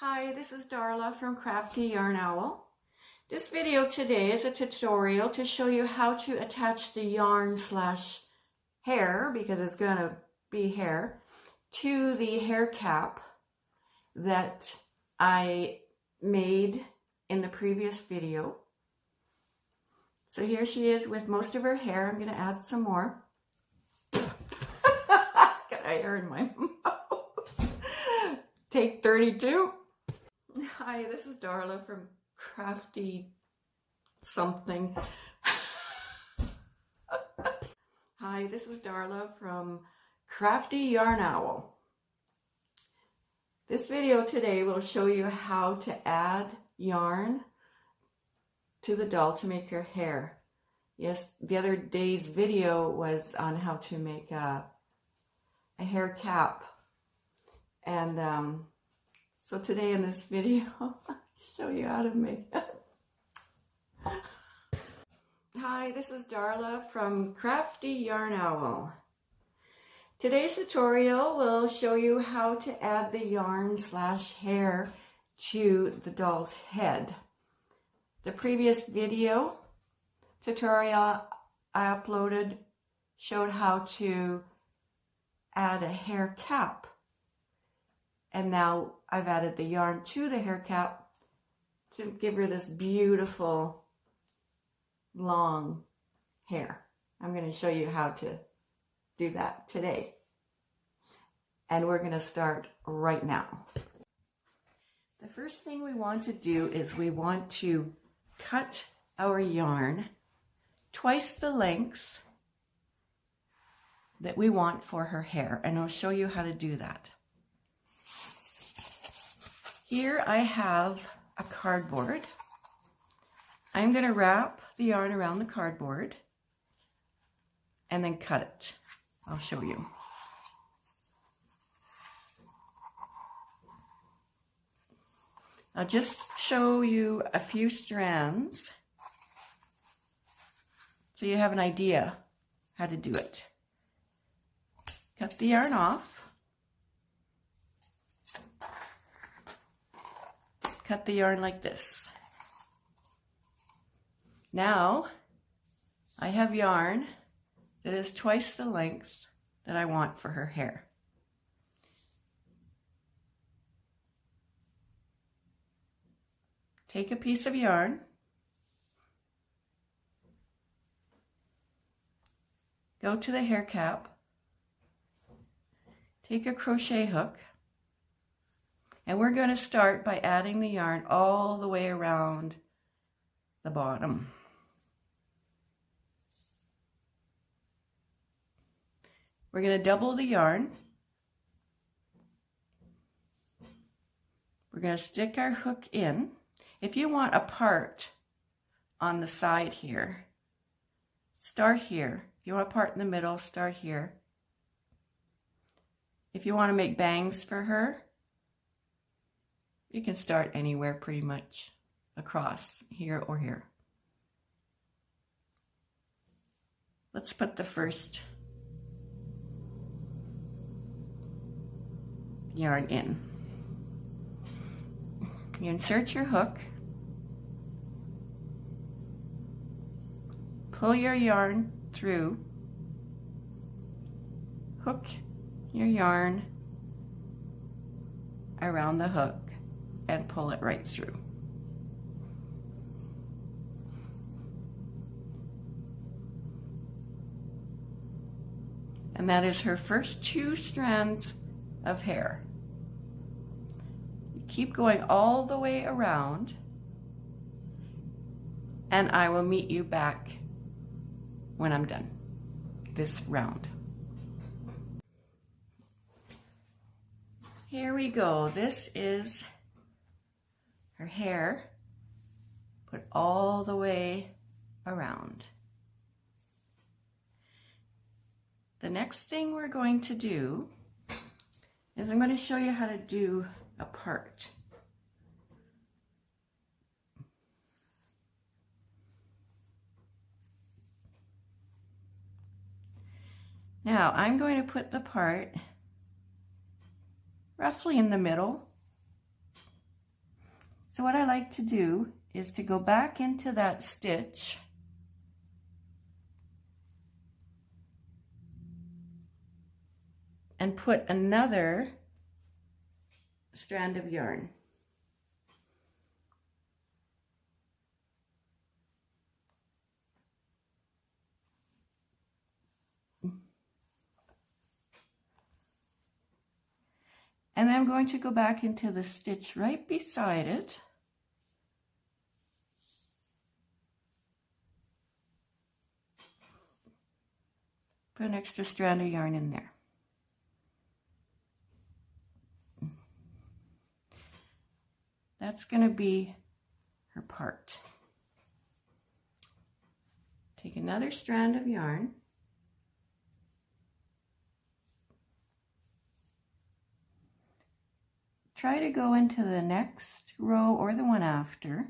Hi, this is Darla from Crafty Yarn Owl. This video today is a tutorial to show you how to attach the yarn / hair, because it's going to be hair, to the hair cap that I made in the previous video. So here she is with most of her hair. I'm going to add some more. Got hair in my mouth. Take 32. Hi, this is Darla from Crafty something. Hi, this is Darla from Crafty Yarn Owl. This video today will show you how to add yarn to the doll to make her hair. Yes, the other day's video was on how to make a hair cap. And so today in this video, I'll show you how to make it. Hi, this is Darla from Crafty Yarn Owl. Today's tutorial will show you how to add the yarn / hair to the doll's head. The previous video tutorial I uploaded showed how to add a hair cap. And now I've added the yarn to the hair cap to give her this beautiful long hair. I'm going to show you how to do that today. And we're going to start right now. The first thing we want to do is we want to cut our yarn twice the length that we want for her hair. And I'll show you how to do that. Here I have a cardboard. I'm going to wrap the yarn around the cardboard and then cut it. I'll show you. I'll just show you a few strands so you have an idea how to do it. Cut the yarn off. Cut the yarn like this. Now I have yarn that is twice the length that I want for her hair. Take a piece of yarn, go to the hair cap, take a crochet hook, and we're going to start by adding the yarn all the way around the bottom. We're going to double the yarn. We're going to stick our hook in. If you want a part on the side here, start here. If you want a part in the middle, start here. If you want to make bangs for her, you can start anywhere pretty much across, here or here. Let's put the first yarn in. You insert your hook, pull your yarn through, hook your yarn around the hook, and pull it right through. And that is her first 2 strands of hair. You keep going all the way around, and I will meet you back when I'm done this round. Here we go. This is her hair put all the way around. The next thing we're going to do is I'm going to show you how to do a part. Now I'm going to put the part roughly in the middle So what I like to do is to go back into that stitch and put another strand of yarn. And then I'm going to go back into the stitch right beside it. Put an extra strand of yarn in there. That's going to be her part. Take another strand of yarn. Try to go into the next row or the one after.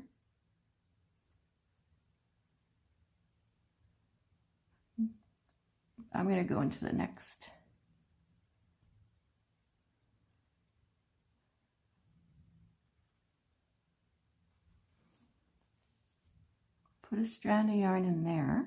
I'm going to go into the next. Put a strand of yarn in there.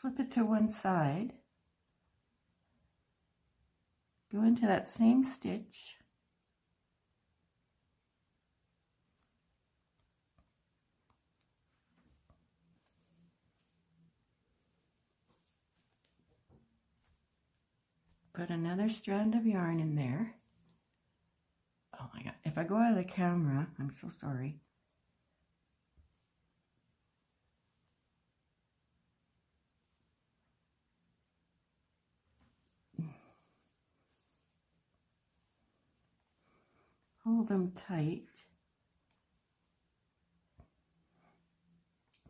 Flip it to one side, go into that same stitch, put another strand of yarn in there. Oh my God, if I go out of the camera, I'm so sorry. Hold them tight.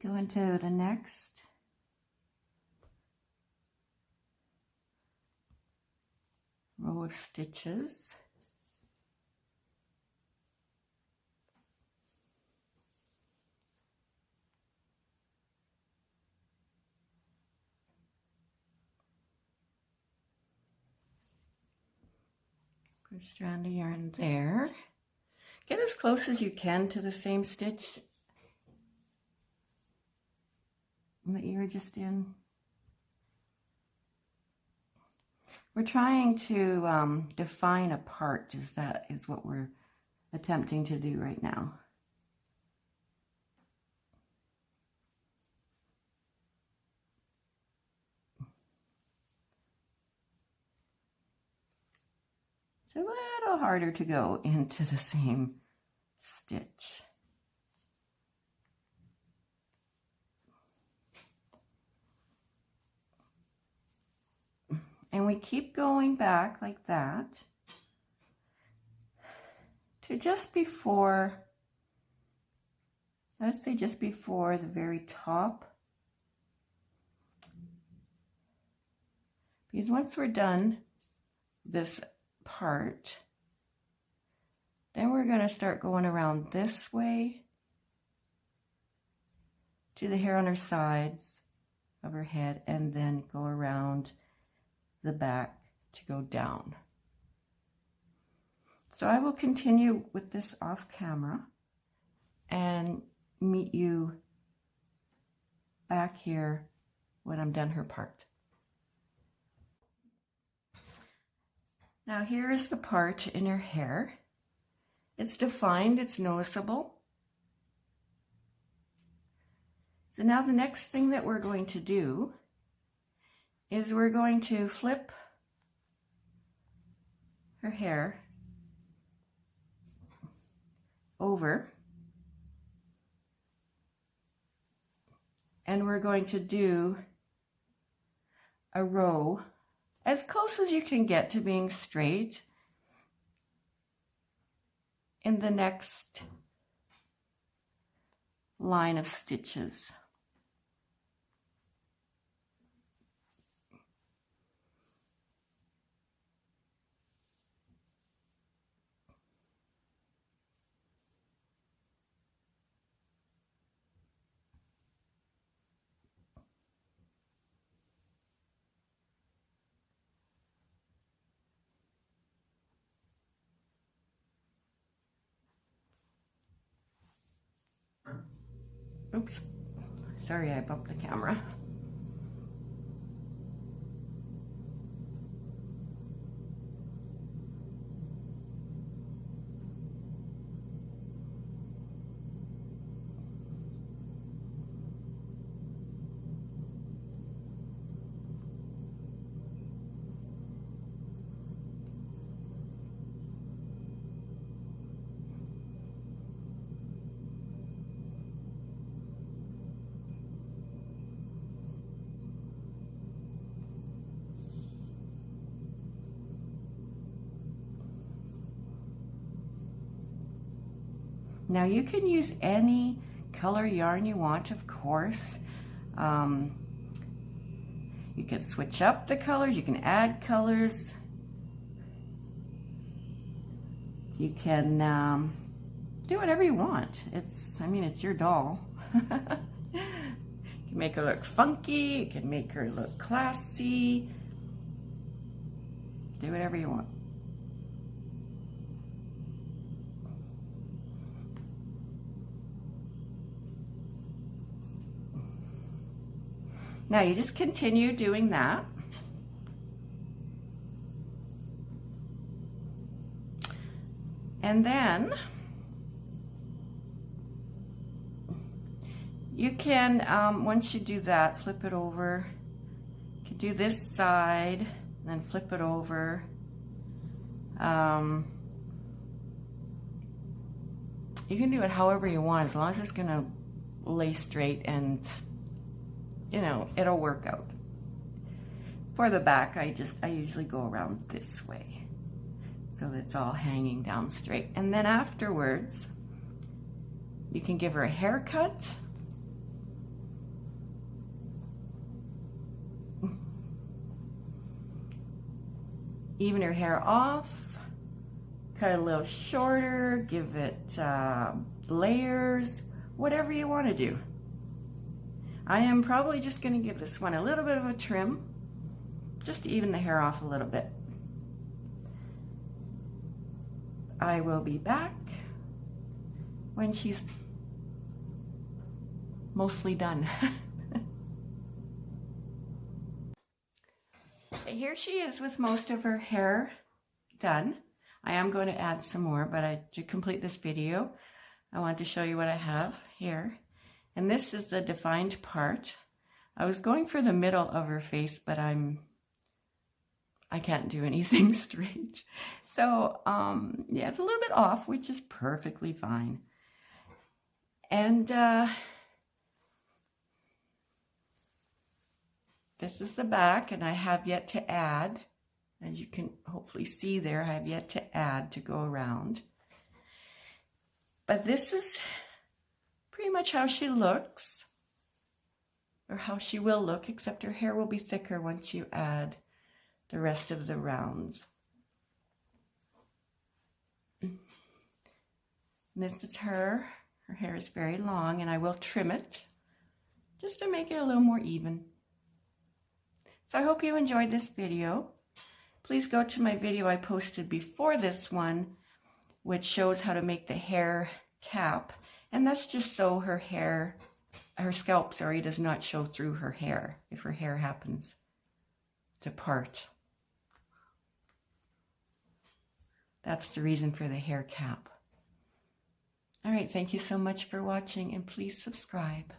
Go into the next. Row of stitches. Put a strand of yarn there. Get as close as you can to the same stitch that you were just in. We're trying to define a part, that is what we're attempting to do right now. It's a little harder to go into the same stitch. And we keep going back like that to just before, let's say just before the very top. Because once we're done this part, then we're going to start going around this way to the hair on her sides of her head, and then go around the back to go down. So I will continue with this off camera and meet you back here when I'm done her part. Now here is the part in her hair. It's defined, it's noticeable. So now the next thing that we're going to do is we're going to flip her hair over, and we're going to do a row as close as you can get to being straight in the next line of stitches. Oops, sorry, I bumped the camera. Now you can use any color yarn you want, of course. You can switch up the colors, you can add colors. You can do whatever you want. I mean, it's your doll. You can make her look funky, you can make her look classy. Do whatever you want. Now you just continue doing that. And then you can, once you do that, flip it over. You can do this side, and then flip it over. You can do it however you want, as long as it's gonna lay straight and, you know, it'll work out. For the back, I usually go around this way, so that it's all hanging down straight. And then afterwards, you can give her a haircut. Even her hair off, cut it a little shorter, give it layers, whatever you want to do. I am probably just going to give this one a little bit of a trim, just to even the hair off a little bit. I will be back when she's mostly done. Here she is with most of her hair done. I am going to add some more, but to complete this video, I want to show you what I have here. And this is the defined part. I was going for the middle of her face, but I can't do anything straight. So, yeah, it's a little bit off, which is perfectly fine. And this is the back, and I have yet to add, as you can hopefully see there, I have yet to add to go around. But this is pretty much how she looks, or how she will look, except her hair will be thicker once you add the rest of the rounds. And this is her. Her hair is very long, and I will trim it just to make it a little more even. So I hope you enjoyed this video. Please go to my video I posted before this one, which shows how to make the hair cap. And that's just so her scalp, does not show through her hair if her hair happens to part. That's the reason for the hair cap. All right, thank you so much for watching, and please subscribe.